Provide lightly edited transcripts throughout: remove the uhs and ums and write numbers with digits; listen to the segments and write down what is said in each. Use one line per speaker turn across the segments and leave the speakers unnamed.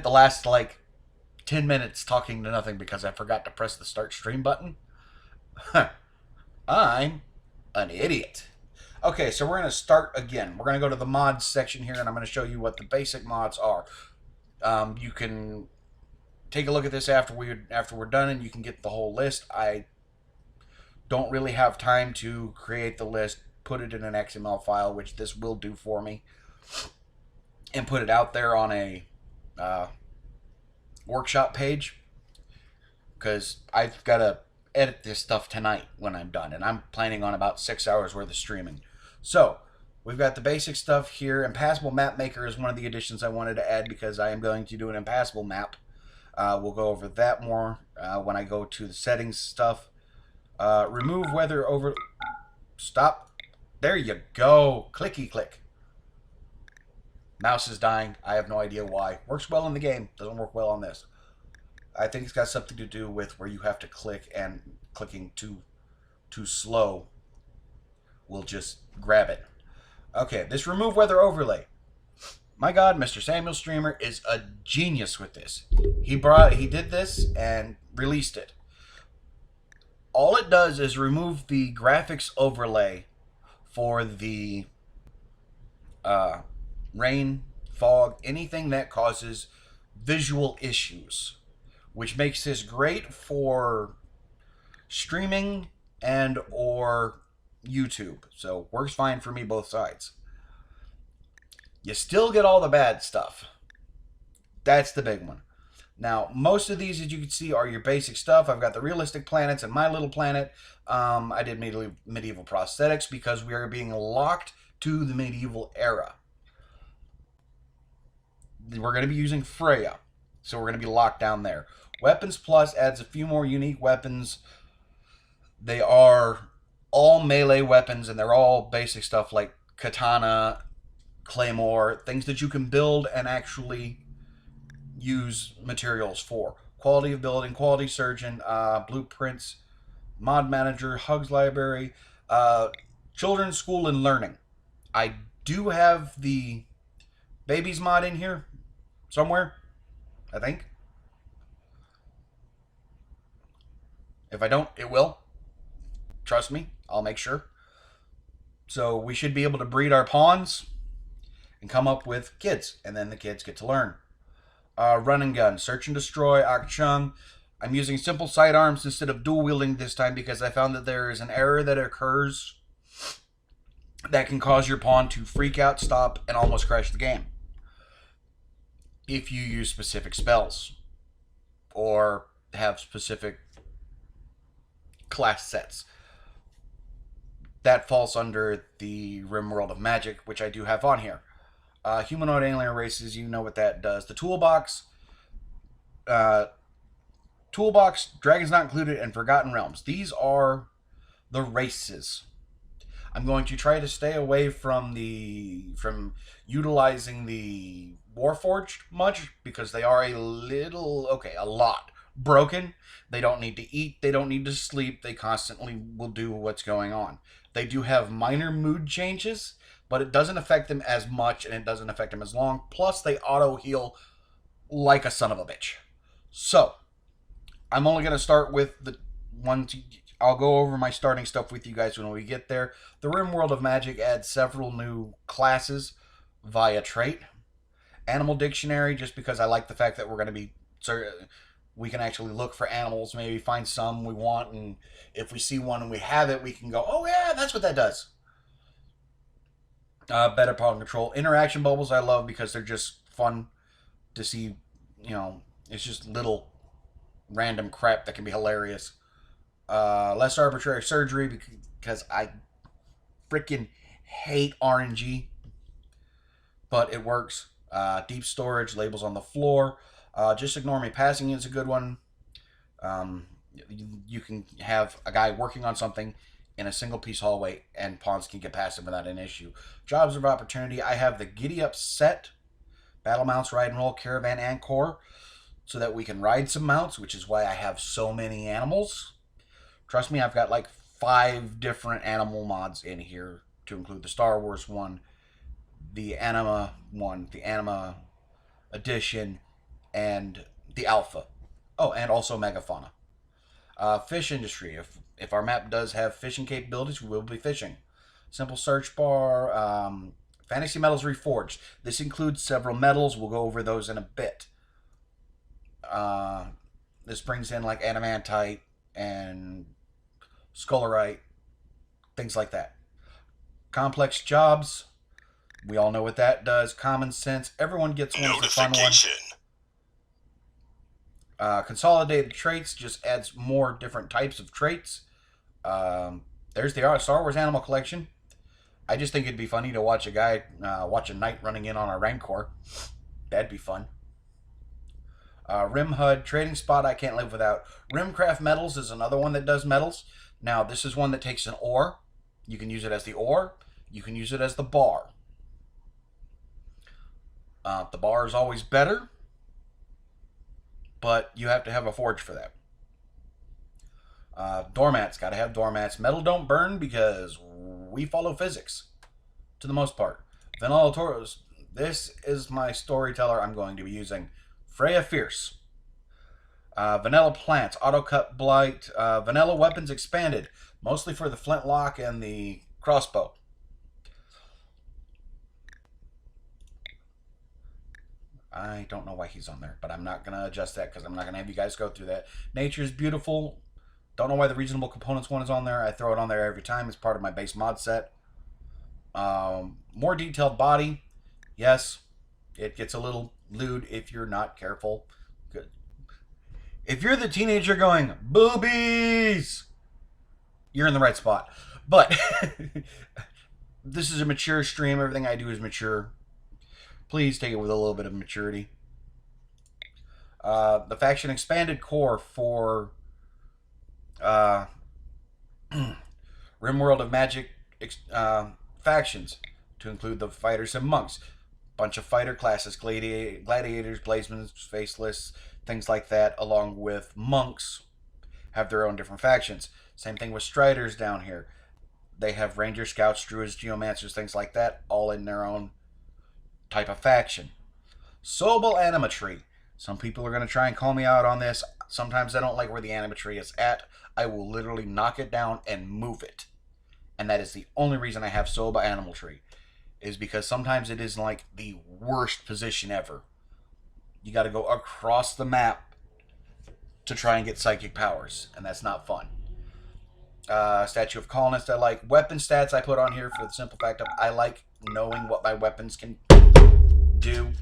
The last like 10 minutes talking to nothing because I forgot to press the start stream button. I'm an idiot. Okay, so we're going to start again. We're going to go to the mods section here, and I'm going to show you what the basic mods are. You can take a look at this after we're done, and you can get the whole list. I don't really have time to create the list, put it in an XML file, which this will do for me, and put it out there on a workshop page, because I've got to edit this stuff tonight when I'm done, and I'm planning on about 6 hours worth of streaming. So we've got the basic stuff here. Impassable Map Maker is one of the additions I wanted to add because I am going to do an impassable map. We'll go over that more when I go to the settings stuff. Remove weather over... Stop. There you go. Clicky click. Mouse is dying. I have no idea why. Works well in the game. Doesn't work well on this. I think it's got something to do with where you have to click, and clicking too slow will just grab it. Okay, this remove weather overlay. My God, Mr. Samuel Streamer is a genius with this. He did this and released it. All it does is remove the graphics overlay for the rain, fog, anything that causes visual issues, which makes this great for streaming and or YouTube. So works fine for me both sides. You still get all the bad stuff. That's the big one. Now, most of these, as you can see, are your basic stuff. I've got the realistic planets and My Little Planet. I did medieval prosthetics because we are being locked to the medieval era. We're going to be using Freya, so we're going to be locked down there. Weapons Plus adds a few more unique weapons. They are all melee weapons, and they're all basic stuff like katana, claymore, things that you can build and actually use materials for. Quality of building, quality surgeon, blueprints, mod manager, hugs library, children's school and learning. I do have the babies mod in here somewhere, I think. If I don't, it will. Trust me, I'll make sure. So we should be able to breed our pawns and come up with kids, and then the kids get to learn. Run and gun, search and destroy, Akchung. I'm using simple sidearms instead of dual wielding this time because I found that there is an error that occurs that can cause your pawn to freak out, stop, and almost crash the game if you use specific spells or have specific class sets. That falls under the Rimworld of Magic, which I do have on here. Humanoid alien races, you know what that does. The toolbox, Dragons Not Included, and Forgotten Realms. These are the races. I'm going to try to stay away from utilizing the Warforged much because they are a lot broken. They don't need to eat. They don't need to sleep. They constantly will do what's going on. They do have minor mood changes, but it doesn't affect them as much, and it doesn't affect them as long. Plus, they auto-heal like a son of a bitch. So, I'm only going to start with the ones. I'll go over my starting stuff with you guys when we get there. The Rimworld of Magic adds several new classes via trait. Animal Dictionary, just because I like the fact that we're going to be... we can actually look for animals, maybe find some we want, and if we see one and we have it, we can go, oh yeah, that's what that does. Better pawn control. Interaction bubbles I love because they're just fun to see. It's just little random crap that can be hilarious. Less arbitrary surgery because I freaking hate RNG, but it works. Deep storage, labels on the floor. Just Ignore Me Passing is a good one. You can have a guy working on something in a single piece hallway and pawns can get past him without an issue. Jobs of Opportunity. I have the Giddy Up set, Battle Mounts, Ride and Roll, Caravan, and Core, so that we can ride some mounts, which is why I have so many animals. Trust me, I've got like 5 different animal mods in here, to include the Star Wars one, the Anima one, the Anima edition, and the alpha. Oh, and also megafauna. Fish industry. If our map does have fishing capabilities, we will be fishing. Simple search bar. Fantasy metals reforged. This includes several metals. We'll go over those in a bit. Uh, this brings in like adamantite and scolorite, things like that. Complex jobs. We all know what that does. Common sense. Everyone gets one. It's a fun one. Consolidated traits just adds more different types of traits. There's the Star Wars Animal Collection. I just think it'd be funny to watch watch a knight running in on a Rancor. That'd be fun. Rim HUD, trading spot I can't live without. Rimcraft Metals is another one that does metals. Now, this is one that takes an ore. You can use it as the ore. You can use it as the bar. The bar is always better, but you have to have a forge for that. Doormats, gotta have doormats. Metal don't burn because we follow physics, to the most part. Vanilla Toros, this is my storyteller I'm going to be using. Freya Fierce. Vanilla Plants, Auto Cut Blight. Vanilla Weapons Expanded, mostly for the flintlock and the crossbow. I don't know why he's on there, but I'm not going to adjust that because I'm not going to have you guys go through that. Nature's Beautiful. Don't know why the Reasonable Components one is on there. I throw it on there every time. It's part of my base mod set. More detailed body. Yes, it gets a little lewd if you're not careful. Good. If you're the teenager going, boobies, you're in the right spot. But this is a mature stream. Everything I do is mature. Please take it with a little bit of maturity. The faction expanded core for RimWorld of Magic factions to include the fighters and monks. Bunch of fighter classes, gladiators, bladesmen, faceless, things like that, along with monks have their own different factions. Same thing with striders down here. They have ranger, scouts, druids, geomancers, things like that, all in their own type of faction. Sobel Animatry. Some people are going to try and call me out on this. Sometimes I don't like where the animatry is at. I will literally knock it down and move it. And that is the only reason I have Sobel Animatry. Is because sometimes it is like the worst position ever. You got to go across the map to try and get psychic powers. And that's not fun. Statue of Colonist I like. Weapon stats I put on here for the simple fact of I like knowing what my weapons can do.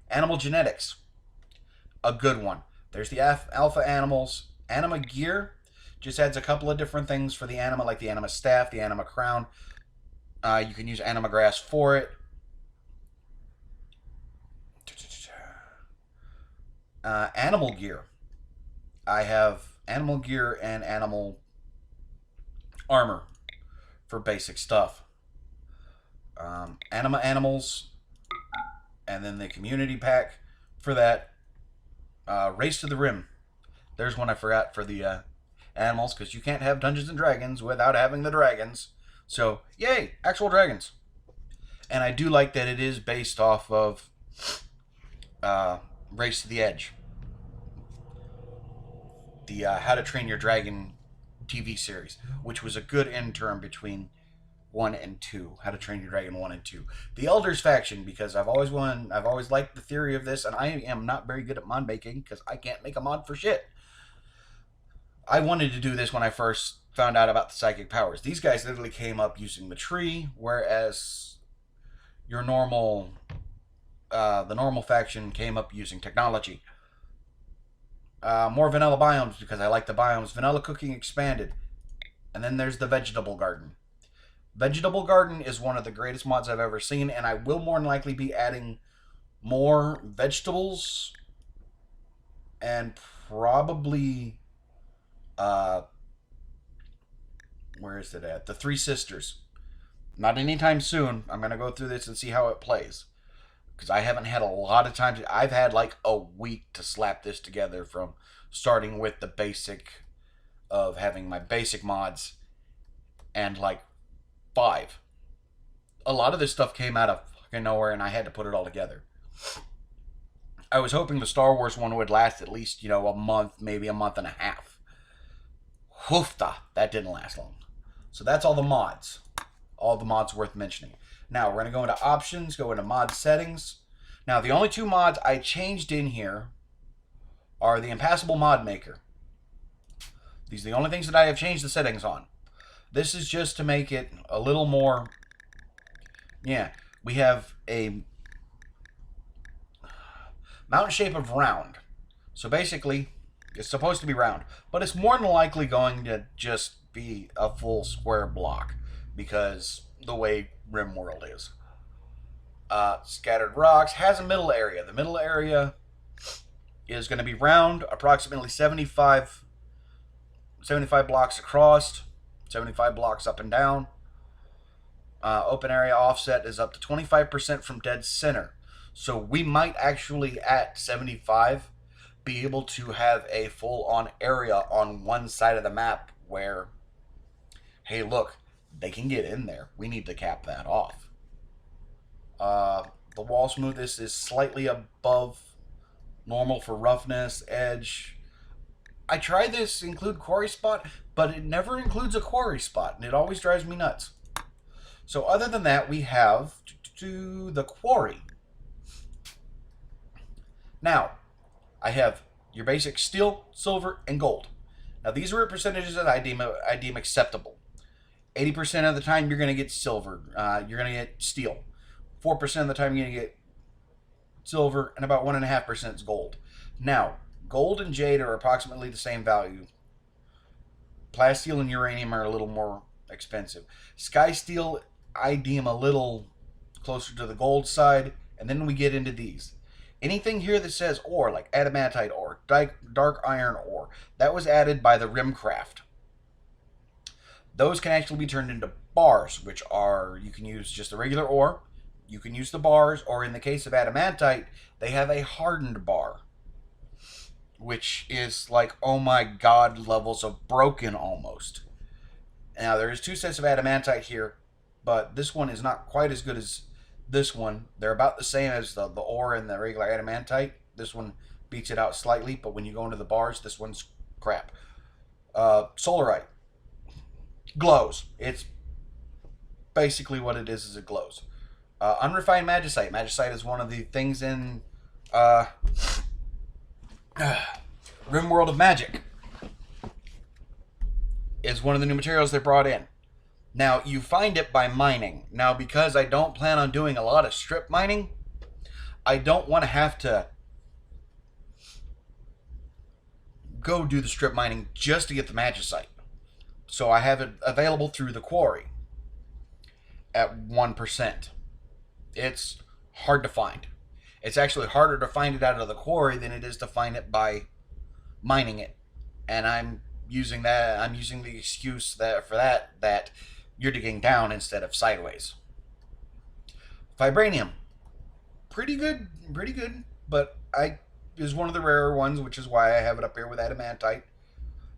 Animal genetics. A good one. There's the alpha animals. Anima gear just adds a couple of different things for the anima, like the anima staff, the anima crown. You can use anima grass for it. Animal gear. I have animal gear and animal armor for basic stuff. Anima animals, and then the community pack for that. Race to the Rim. There's one I forgot for the animals, because you can't have Dungeons and Dragons without having the dragons. So, yay, actual dragons. And I do like that it is based off of Race to the Edge. The How to Train Your Dragon TV series, which was a good interim between 1 and 2. How to Train Your Dragon 1 and 2. The Elders faction, because I've always liked the theory of this, and I am not very good at mod making because I can't make a mod for shit. I wanted to do this when I first found out about the psychic powers. These guys literally came up using the tree, whereas your normal the normal faction came up using technology. More vanilla biomes because I like the biomes. Vanilla cooking expanded. And then there's the vegetable garden. Vegetable garden is one of the greatest mods I've ever seen, and I will more than likely be adding more vegetables and probably where is it at? The Three Sisters. Not anytime soon. I'm going to go through this and see how it plays. Because I haven't had a lot of time. I've had like a week to slap this together, from starting with the basic of having my basic mods and like 5. A lot of this stuff came out of fucking nowhere and I had to put it all together. I was hoping the Star Wars one would last at least, a month, maybe a month and a half. Hoofta, that didn't last long. So that's all the mods. All the mods worth mentioning. Now, we're going to go into options, go into mod settings. Now, the only two mods I changed in here are the Impassable Mod Maker. These are the only things that I have changed the settings on. This is just to make it a little more... Yeah, we have a mountain shape of round. So basically, it's supposed to be round. But it's more than likely going to just be a full square block, because the way RimWorld is. Scattered rocks has a middle area. The middle area is going to be round, approximately 75 blocks across, 75 blocks up and down. Open area offset is up to 25% from dead center. So we might actually, at 75, be able to have a full-on area on one side of the map where, hey, look, they can get in there. We need to cap that off. The wall smoothness is slightly above normal for roughness, edge. I tried this include quarry spot, but it never includes a quarry spot, and it always drives me nuts. So other than that, we have the quarry. Now, I have your basic steel, silver, and gold. Now, these are percentages that I deem acceptable. 80% of the time, you're going to get silver. You're going to get steel. 4% of the time, you're going to get silver, and about 1.5% is gold. Now, gold and jade are approximately the same value. Plasteel and uranium are a little more expensive. Sky steel, I deem a little closer to the gold side, and then we get into these. Anything here that says ore, like adamantite ore, dark iron ore, that was added by the Rimcraft. Those can actually be turned into bars, which are, you can use just a regular ore, you can use the bars, or in the case of adamantite, they have a hardened bar, which is like, oh my god, levels of broken almost. Now, there is two sets of adamantite here, but this one is not quite as good as this one. They're about the same as the ore and the regular adamantite. This one beats it out slightly, but when you go into the bars, this one's crap. Solarite glows. It's basically what it is it glows. Unrefined magnesite. Magnesite is one of the things in RimWorld of Magic. Is one of the new materials they brought in. Now, you find it by mining. Now, because I don't plan on doing a lot of strip mining, I don't want to have to go do the strip mining just to get the magnesite. So I have it available through the quarry at 1%. It's hard to find. It's actually harder to find it out of the quarry than it is to find it by mining it. And I'm using the excuse that you're digging down instead of sideways. Vibranium, pretty good, but is one of the rarer ones, which is why I have it up here with adamantite.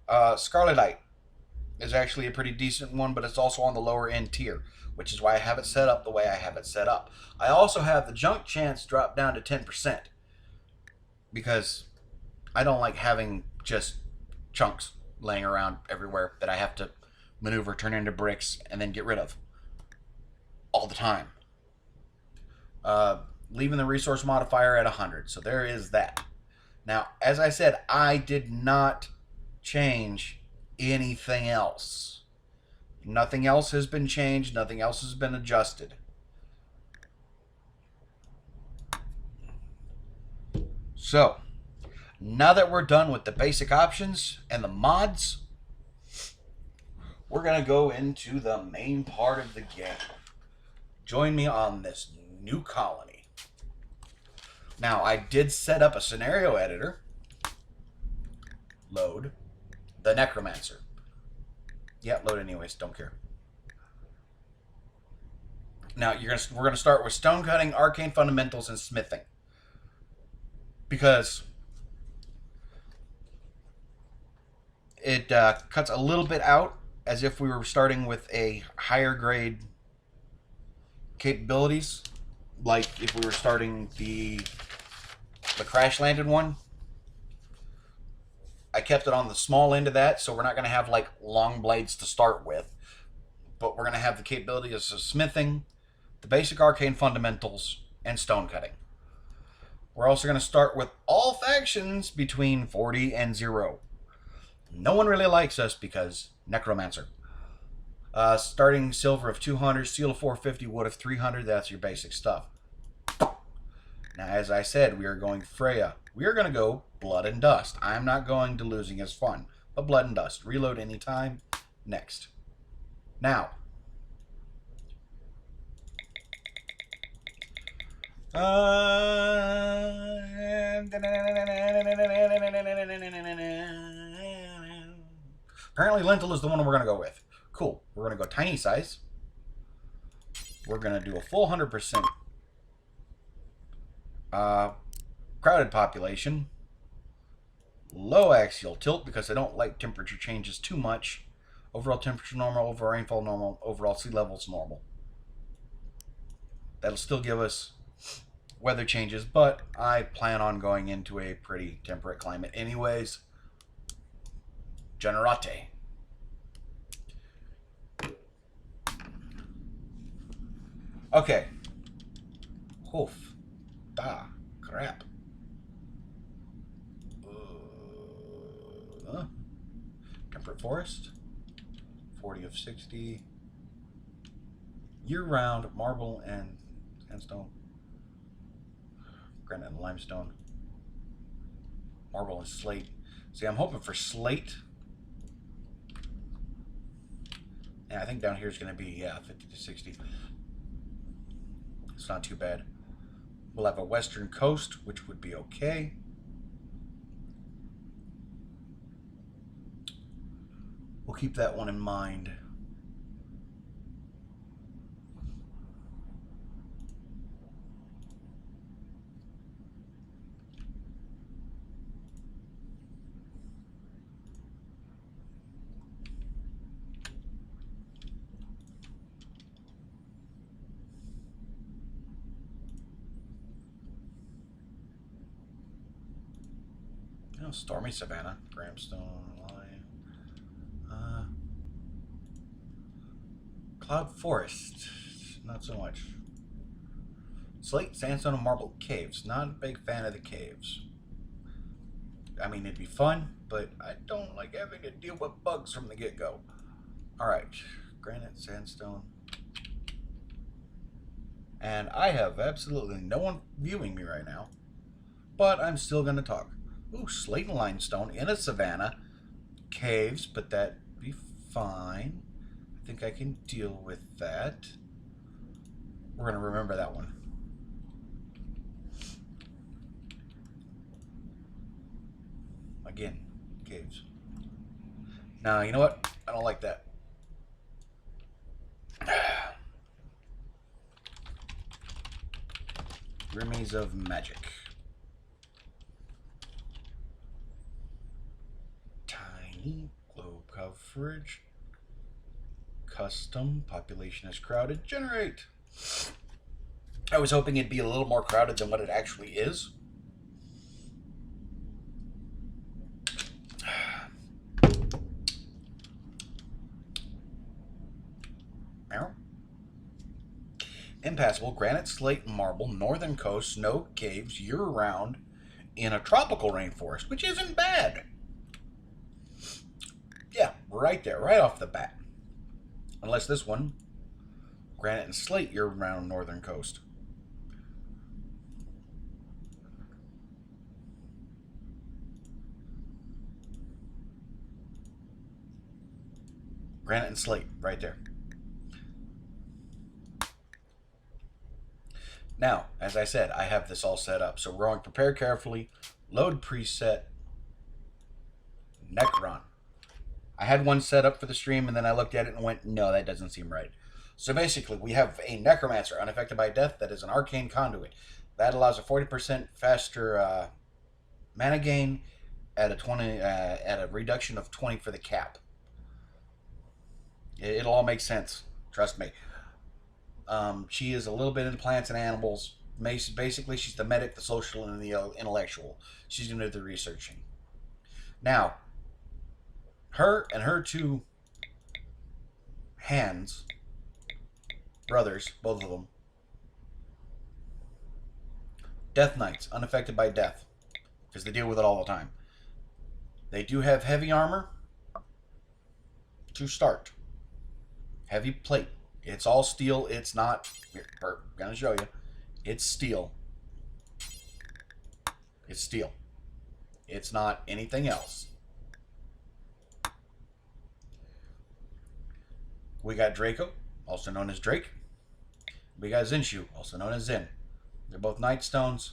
Scarletite is actually a pretty decent one, but it's also on the lower end tier, which is why I have it set up the way I have it set up. I also have the junk chance drop down to 10%, because I don't like having just chunks laying around everywhere that I have to maneuver, turn into bricks, and then get rid of all the time. Leaving the resource modifier at 100, so there is that. Now, as I said, I did not change anything else. Nothing else has been changed, nothing else has been adjusted. So, now that we're done with the basic options and the mods, we're going to go into the main part of the game. Join me on this new colony. Now, I did set up a scenario editor. Load. The Necromancer. Yeah, load anyways, don't care. Now, we're going to start with stone cutting, arcane fundamentals, and smithing. Because it cuts a little bit out, as if we were starting with a higher grade capabilities, like if we were starting the the crash landed one, I kept it on the small end of that, so we're not going to have like long blades to start with, but we're going to have the capability of smithing, the basic arcane fundamentals, and stone cutting. We're also going to start with all factions between 40 and 0. No one really likes us because Necromancer. Starting silver of 200, steel of 450, wood of 300, that's your basic stuff. Now, as I said, we are going Freya. We are going to go Blood and Dust. I'm not going to Losing as fun, but Blood and Dust. Reload anytime. Next. Now. Apparently Lentil is the one we're going to go with. Cool. We're going to go tiny size. We're going to do a full 100% crowded population. Low axial tilt because I don't like temperature changes too much. Overall temperature normal, overall rainfall normal, overall sea levels normal. That'll still give us weather changes, but I plan on going into a pretty temperate climate anyways. Generate. Okay. Oof. Da. Crap. Temperate forest. 40 of 60. Year-round marble and sandstone. Granite and limestone. Marble and slate. See, I'm hoping for slate. And I think down here is going to be, yeah, 50 to 60. It's not too bad. We'll have a western coast, which would be okay. We'll keep that one in mind. Oh, stormy savanna, bramstone, lion, cloud forest, not so much. Slate, sandstone, and marble caves. Not a big fan of the caves. I mean, it'd be fun, but I don't like having to deal with bugs from the get-go. Alright, granite, sandstone. And I have absolutely no one viewing me right now, but I'm still going to talk. Ooh, slate and limestone in a savanna. Caves, but that'd be fine. I think I can deal with that. We're going to remember that one. Again, caves. Now, you know what? I don't like that. Rimmies of Magic. Tiny globe coverage. Custom. Population is crowded. Generate. I was hoping it'd be a little more crowded than what it actually is. Impassable, granite, slate, and marble, northern coast, snow, caves, year-round, in a tropical rainforest, which isn't bad. Yeah, right there, right off the bat. Unless this one, granite and slate, year-round, northern coast. Granite and slate, right there. Now, as I said, I have this all set up. So we're going to prepare carefully, load preset, Necron. I had one set up for the stream, and then I looked at it and went, no, that doesn't seem right. So basically, we have a Necromancer, unaffected by death, that is an arcane conduit. That allows a 40% faster mana gain at a reduction of 20 for the cap. It'll all make sense. Trust me. She is a little bit into plants and animals. Basically, she's the medic, the social, and the intellectual. She's going to do the researching. Now, her and her two hands, brothers, both of them, Death Knights, unaffected by death, because they deal with it all the time. They do have heavy armor to start. Heavy plate. It's all steel. It's not... Here, I'm going to show you. It's steel. It's steel. It's not anything else. We got Draco, also known as Drake. We got Zinshu, also known as Zen. They're both Nightstones.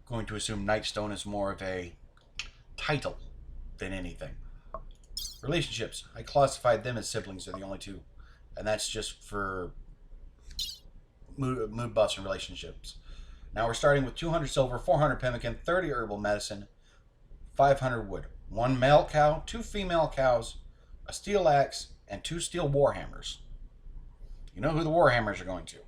Going to assume Nightstone is more of a title than anything. Relationships. I classified them as siblings. They're the only two. And that's just for mood buffs and relationships. Now we're starting with 200 silver, 400 pemmican, 30 herbal medicine, 500 wood. 1 male cow, 2 female cows, a steel axe, and 2 steel warhammers. You know who the warhammers are going to.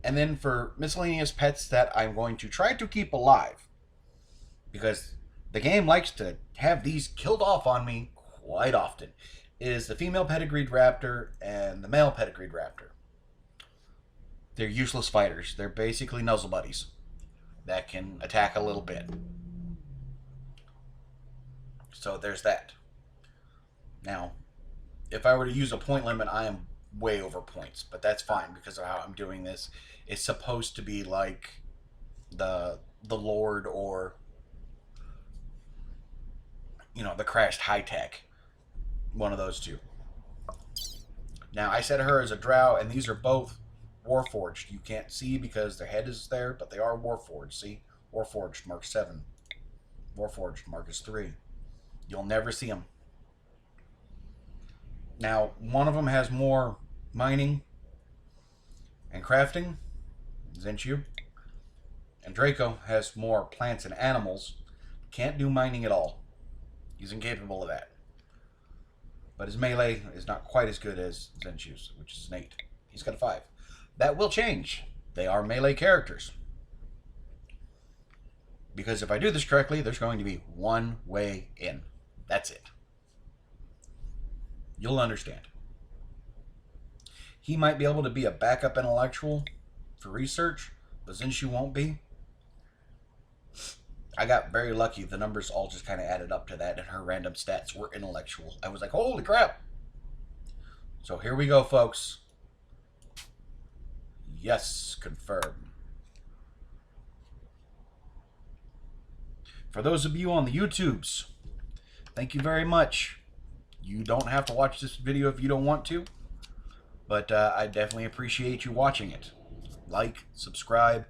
And then for miscellaneous pets that I'm going to try to keep alive, because the game likes to have these killed off on me quite often, is the female pedigreed raptor and the male pedigreed raptor. They're useless fighters. They're basically nuzzle buddies that can attack a little bit. So there's that. Now, if I were to use a point limit, I am way over points, but that's fine because of how I'm doing this. It's supposed to be like the Lord or, you know, the Crashed High Tech. One of those two. Now, I set her as a drow, and these are both Warforged. You can't see because their head is there, but they are Warforged. See? Warforged, Mark 7. Warforged, Marcus 3. You'll never see them. Now, one of them has more mining and crafting, Zinshu. And Draco has more plants and animals. Can't do mining at all. He's incapable of that. But his melee is not quite as good as Zinshu's, which is an 8. He's got a 5. That will change. They are melee characters. Because if I do this correctly, there's going to be one way in. That's it. You'll understand. He might be able to be a backup intellectual for research, but Zinshu won't be. I got very lucky. The numbers all just kind of added up to that, and her random stats were intellectual. I was like, holy crap. So here we go, folks. Yes, confirm. For those of you on the YouTubes, thank you very much. You don't have to watch this video if you don't want to, but I definitely appreciate you watching it. Like, subscribe,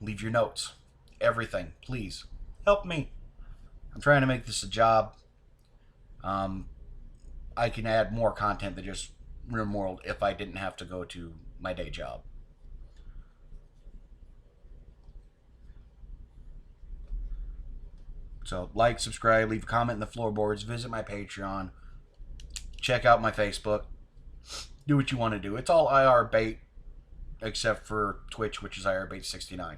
leave your notes. Everything, please. Help me. I'm trying to make this a job. I can add more content than just RimWorld if I didn't have to go to my day job. So, like, subscribe, leave a comment in the floorboards, visit my Patreon, check out my Facebook, do what you want to do. It's all IR bait, except for Twitch, which is IR bait 69.